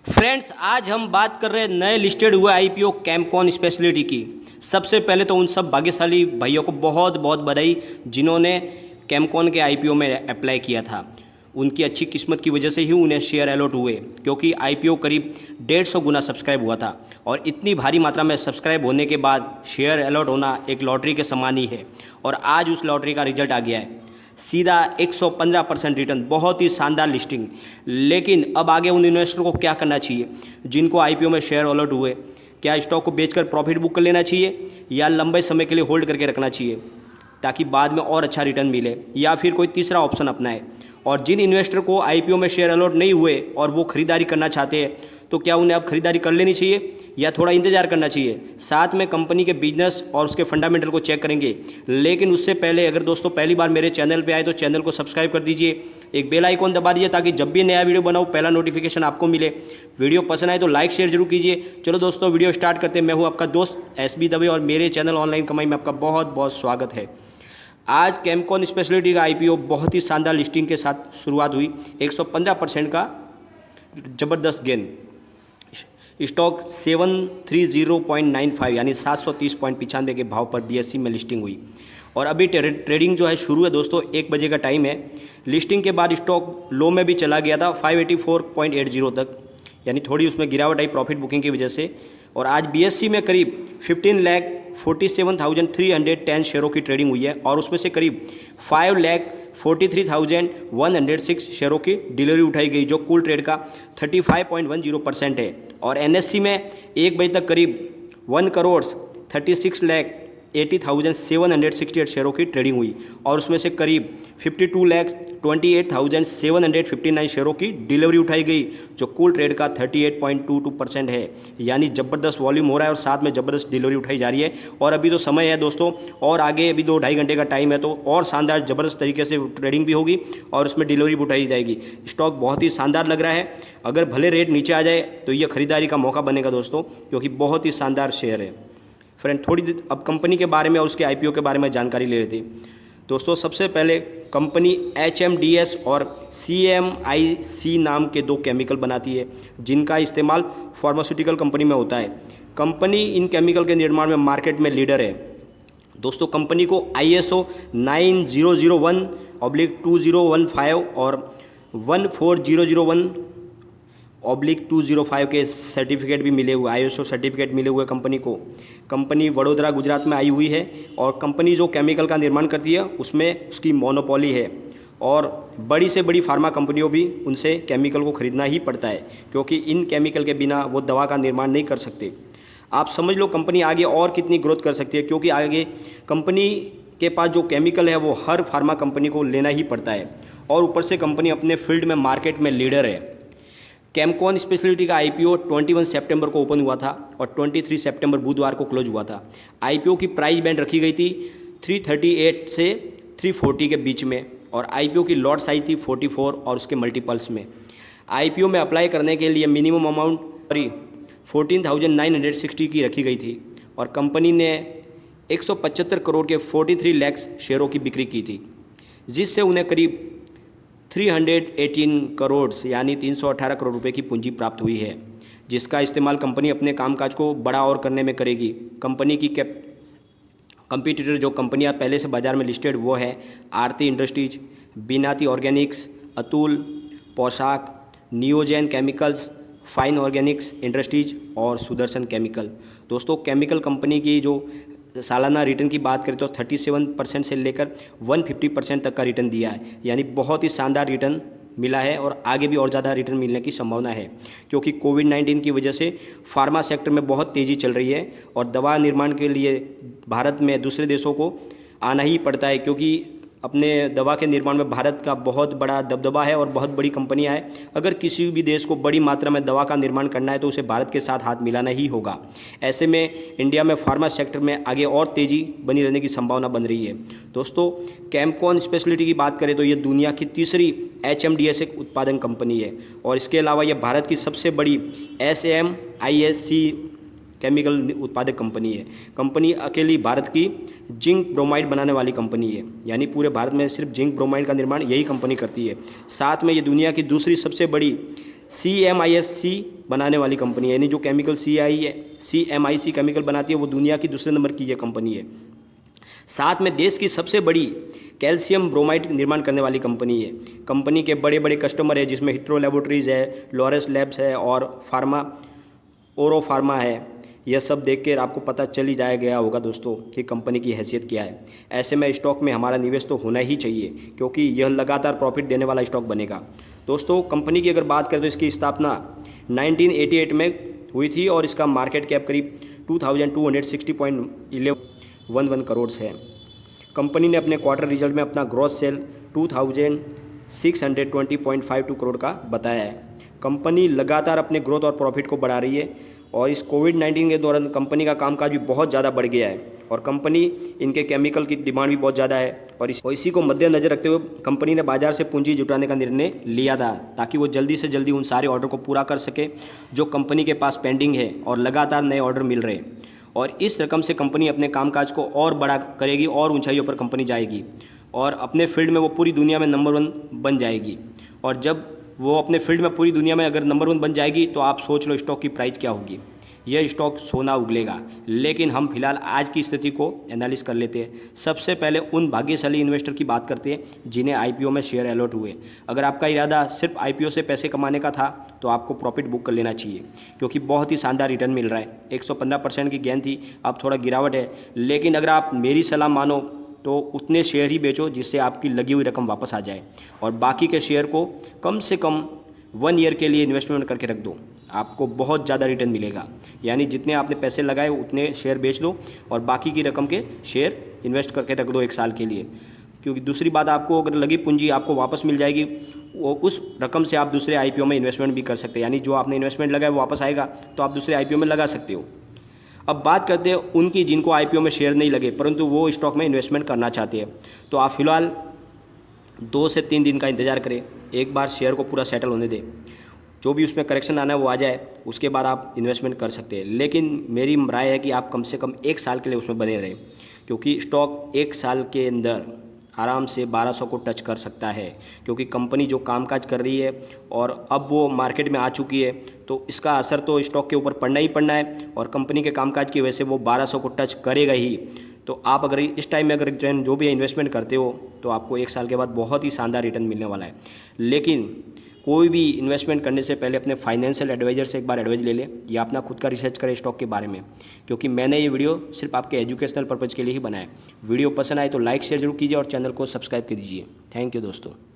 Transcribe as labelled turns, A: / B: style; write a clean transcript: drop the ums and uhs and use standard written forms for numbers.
A: Friends, आज हम बात कर रहे हैं नए लिस्टेड हुए आईपीओ कैमकॉन स्पेशलिटी की। सबसे पहले तो उन सब भाग्यशाली भाइयों को बहुत बहुत बधाई जिन्होंने कैमकॉन के आईपीओ में अप्लाई किया था। उनकी अच्छी किस्मत की वजह से ही उन्हें शेयर अलॉट हुए, क्योंकि आईपीओ करीब 150 गुना सब्सक्राइब हुआ था और इतनी भारी मात्रा में सब्सक्राइब होने के बाद शेयर अलॉट होना एक लॉटरी के समान ही है। और आज उस लॉटरी का रिजल्ट आ गया है, सीधा 115% रिटर्न, बहुत ही शानदार लिस्टिंग। लेकिन अब आगे उन इन्वेस्टर को क्या करना चाहिए जिनको आईपीओ में शेयर अलॉट हुए? क्या स्टॉक को बेचकर प्रॉफिट बुक कर लेना चाहिए या लंबे समय के लिए होल्ड करके रखना चाहिए ताकि बाद में और अच्छा रिटर्न मिले, या फिर कोई तीसरा ऑप्शन अपनाए? और जिन इन्वेस्टर को आईपीओ में शेयर अलॉट नहीं हुए और वो खरीदारी करना चाहते हैं, तो क्या उन्हें अब खरीदारी कर लेनी चाहिए या थोड़ा इंतजार करना चाहिए? साथ में कंपनी के बिजनेस और उसके फंडामेंटल को चेक करेंगे। लेकिन उससे पहले अगर दोस्तों पहली बार मेरे चैनल पे आए तो चैनल को सब्सक्राइब कर दीजिए, एक बेल आइकॉन दबा दीजिए ताकि जब भी नया वीडियो बनाऊँ पहला नोटिफिकेशन आपको मिले। वीडियो पसंद आए तो लाइक शेयर जरूर कीजिए। चलो दोस्तों, वीडियो स्टार्ट करते हैं। मैं हूँ आपका दोस्त SB दवे और मेरे चैनल ऑनलाइन कमाई में आपका बहुत बहुत स्वागत है। आज कैमकॉन स्पेशलिटी का आईपीओ बहुत ही शानदार लिस्टिंग के साथ शुरुआत हुई। 115% का ज़बरदस्त गेन। स्टॉक 730.95 यानी 730.95 के भाव पर BSE में लिस्टिंग हुई और अभी ट्रेडिंग जो है शुरू है दोस्तों। 1 बजे का टाइम है। लिस्टिंग के बाद स्टॉक लो में भी चला गया था 584.80 तक, यानी थोड़ी उसमें गिरावट आई प्रॉफिट बुकिंग की वजह से। और आज BSE में करीब 15,47,310 शेयरों की ट्रेडिंग हुई है और उसमें से करीब 5,43,106 शेयरों की डिलीवरी उठाई गई, जो कुल ट्रेड का 35.10% है। और NSE में 1 बजे तक करीब 1,36,80,768 शेयरों की ट्रेडिंग हुई और उसमें से करीब 52,28,759 शेयरों की डिलीवरी उठाई गई, जो कुल ट्रेड का 38.22% है। यानी ज़बरदस्त वॉल्यूम हो रहा है और साथ में ज़बरदस्त डिलीवरी उठाई जा रही है। और अभी तो समय है दोस्तों, और आगे अभी 2-2.5 घंटे का टाइम है, तो और शानदार ज़बरदस्त तरीके से ट्रेडिंग भी होगी और उसमें डिलीवरी भी उठाई जाएगी। स्टॉक बहुत ही शानदार लग रहा है। अगर भले रेट नीचे आ जाए तो ये खरीदारी का मौका बनेगा दोस्तों, क्योंकि बहुत ही शानदार शेयर है। फ्रेंड, थोड़ी देर अब कंपनी के बारे में और उसके आईपीओ के बारे में जानकारी ले लेते दोस्तों। सबसे पहले कंपनी HMDS और CMIC नाम के 2 केमिकल बनाती है जिनका इस्तेमाल फार्मास्यूटिकल कंपनी में होता है। कंपनी इन केमिकल के निर्माण में मार्केट में लीडर है दोस्तों। कंपनी को ISO 9001/2015 और 14001/2005 के सर्टिफिकेट भी मिले हुए, ISO सर्टिफिकेट मिले हुए कंपनी को। कंपनी वडोदरा गुजरात में आई हुई है और कंपनी जो केमिकल का निर्माण करती है उसमें उसकी मोनोपोली है और बड़ी से बड़ी फार्मा कंपनियों भी उनसे केमिकल को खरीदना ही पड़ता है, क्योंकि इन केमिकल के बिना वो दवा का निर्माण नहीं कर सकते। आप समझ लो कंपनी आगे और कितनी ग्रोथ कर सकती है, क्योंकि आगे कंपनी के पास जो केमिकल है वो हर फार्मा कंपनी को लेना ही पड़ता है और ऊपर से कंपनी अपने फील्ड में मार्केट में लीडर है। कैमकॉन स्पेशलिटी का आईपीओ 21 सितंबर को ओपन हुआ था और 23 सितंबर बुधवार को क्लोज हुआ था। आईपीओ की प्राइस बैंड रखी गई थी 338 से 340 के बीच में और आईपीओ की लॉट साइज थी 44 और उसके मल्टीपल्स में। आईपीओ में अप्लाई करने के लिए मिनिमम अमाउंट 14,960 की रखी गई थी और कंपनी ने 175 करोड़ के 43 लाख शेयरों की बिक्री की थी, जिससे उन्हें करीब 318 करोड़ यानी 318 करोड़ रुपए की पूंजी प्राप्त हुई है, जिसका इस्तेमाल कंपनी अपने कामकाज को बड़ा और करने में करेगी। कंपनी की कंपटीटर जो कंपनियां पहले से बाजार में लिस्टेड वो है आरती इंडस्ट्रीज, बिनाती ऑर्गेनिक्स, अतुल, पोशाक, नियोजन केमिकल्स, फाइन ऑर्गेनिक्स इंडस्ट्रीज और सुदर्शन केमिकल। दोस्तों, केमिकल कंपनी की जो सालाना रिटर्न की बात करें तो 37% से लेकर 150% तक का रिटर्न दिया है, यानी बहुत ही शानदार रिटर्न मिला है और आगे भी और ज़्यादा रिटर्न मिलने की संभावना है, क्योंकि कोविड-19 की वजह से फार्मा सेक्टर में बहुत तेज़ी चल रही है और दवा निर्माण के लिए भारत में दूसरे देशों को आना ही पड़ता है, क्योंकि अपने दवा के निर्माण में भारत का बहुत बड़ा दबदबा है और बहुत बड़ी कंपनियां हैं। अगर किसी भी देश को बड़ी मात्रा में दवा का निर्माण करना है तो उसे भारत के साथ हाथ मिलाना ही होगा। ऐसे में इंडिया में फार्मा सेक्टर में आगे और तेज़ी बनी रहने की संभावना बन रही है। दोस्तों, कैमकॉन स्पेशलिटी की बात करें तो ये दुनिया की तीसरी HMDS उत्पादन कंपनी है और इसके अलावा यह भारत की सबसे बड़ी SMIC केमिकल उत्पादक कंपनी है। कंपनी अकेली भारत की जिंक ब्रोमाइड बनाने वाली कंपनी है, यानी पूरे भारत में सिर्फ जिंक ब्रोमाइड का निर्माण यही कंपनी करती है। साथ में ये दुनिया की दूसरी सबसे बड़ी CMIC बनाने वाली कंपनी है, यानी जो केमिकल CMIC केमिकल बनाती है वो दुनिया की दूसरे नंबर की ये कंपनी है। साथ में देश की सबसे बड़ी कैल्शियम ब्रोमाइड निर्माण करने वाली कंपनी है। कंपनी के बड़े बड़े कस्टमर है जिसमें हिट्रो लैबोरेटरीज़ है, लॉरेस लैब्स है और ओरो फार्मा है। यह सब देख कर आपको पता चल ही गया होगा दोस्तों कि कंपनी की हैसियत क्या है। ऐसे में स्टॉक में हमारा निवेश तो होना ही चाहिए क्योंकि यह लगातार प्रॉफिट देने वाला स्टॉक बनेगा। दोस्तों कंपनी की अगर बात करें तो इसकी स्थापना 1988 में हुई थी और इसका मार्केट कैप करीब 2260.11 करोड़ है। कंपनी ने अपने क्वार्टर रिजल्ट में अपना ग्रॉस सेल 2620.52 करोड़ का बताया है। कंपनी लगातार अपने ग्रोथ और प्रॉफिट को बढ़ा रही है और इस कोविड-19 के दौरान कंपनी का कामकाज भी बहुत ज़्यादा बढ़ गया है और कंपनी इनके केमिकल की डिमांड भी बहुत ज़्यादा है और इसी को मद्देनजर रखते हुए कंपनी ने बाजार से पूंजी जुटाने का निर्णय लिया था ताकि वो जल्दी से जल्दी उन सारे ऑर्डर को पूरा कर सके जो कंपनी के पास पेंडिंग है और लगातार नए ऑर्डर मिल रहे हैं। और इस रकम से कंपनी अपने कामकाज को और बड़ा करेगी और ऊंचाइयों पर कंपनी जाएगी और अपने फील्ड में वो पूरी दुनिया में नंबर 1 बन जाएगी। और जब वो अपने फील्ड में पूरी दुनिया में अगर नंबर 1 बन जाएगी तो आप सोच लो स्टॉक की प्राइस क्या होगी। यह स्टॉक सोना उगलेगा। लेकिन हम फिलहाल आज की स्थिति को एनालिस कर लेते हैं। सबसे पहले उन भाग्यशाली इन्वेस्टर की बात करते हैं जिन्हें IPO में शेयर अलॉट हुए। अगर आपका इरादा सिर्फ IPO से पैसे कमाने का था तो आपको प्रॉफिट बुक कर लेना चाहिए क्योंकि बहुत ही शानदार रिटर्न मिल रहा है। 115% की गेन थी, अब थोड़ा गिरावट है, लेकिन अगर आप मेरी सलाह मानो तो उतने शेयर ही बेचो जिससे आपकी लगी हुई रकम वापस आ जाए और बाकी के शेयर को कम से कम 1 ईयर के लिए इन्वेस्टमेंट करके रख दो। आपको बहुत ज़्यादा रिटर्न मिलेगा। यानी जितने आपने पैसे लगाए उतने शेयर बेच दो और बाकी की रकम के शेयर इन्वेस्ट करके रख दो 1 साल के लिए। क्योंकि दूसरी बात, आपको अगर लगी पूंजी आपको वापस मिल जाएगी, वो उस रकम से आप दूसरे IPO में इन्वेस्टमेंट भी कर सकते हैं। यानी जो आपने इन्वेस्टमेंट लगाया वो वापस आएगा तो आप दूसरे IPO में लगा सकते हो। अब बात करते हैं उनकी जिनको IPO में शेयर नहीं लगे परंतु वो स्टॉक में इन्वेस्टमेंट करना चाहते हैं। तो आप फिलहाल 2 से 3 दिन का इंतज़ार करें, एक बार शेयर को पूरा सेटल होने दें, जो भी उसमें करेक्शन आना है वो आ जाए, उसके बाद आप इन्वेस्टमेंट कर सकते हैं। लेकिन मेरी राय है कि आप कम से कम 1 साल के लिए उसमें बने रहें क्योंकि स्टॉक 1 साल के अंदर आराम से 1200 को टच कर सकता है क्योंकि कंपनी जो कामकाज कर रही है और अब वो मार्केट में आ चुकी है तो इसका असर तो स्टॉक के ऊपर पड़ना ही पड़ना है और कंपनी के कामकाज की वजह से वो 1200 को टच करेगा ही। तो आप अगर इस टाइम में अगर रिटर्न जो भी इन्वेस्टमेंट करते हो तो आपको 1 साल के बाद बहुत ही शानदार रिटर्न मिलने वाला है। लेकिन कोई भी इन्वेस्टमेंट करने से पहले अपने फाइनेंशियल एडवाइज़र से एक बार एडवाइस ले लें या अपना खुद का रिसर्च करें स्टॉक के बारे में, क्योंकि मैंने ये वीडियो सिर्फ आपके एजुकेशनल पर्पज़ के लिए ही बनाया है। वीडियो पसंद आए तो लाइक शेयर जरूर कीजिए और चैनल को सब्सक्राइब कर दीजिए। थैंक यू दोस्तों।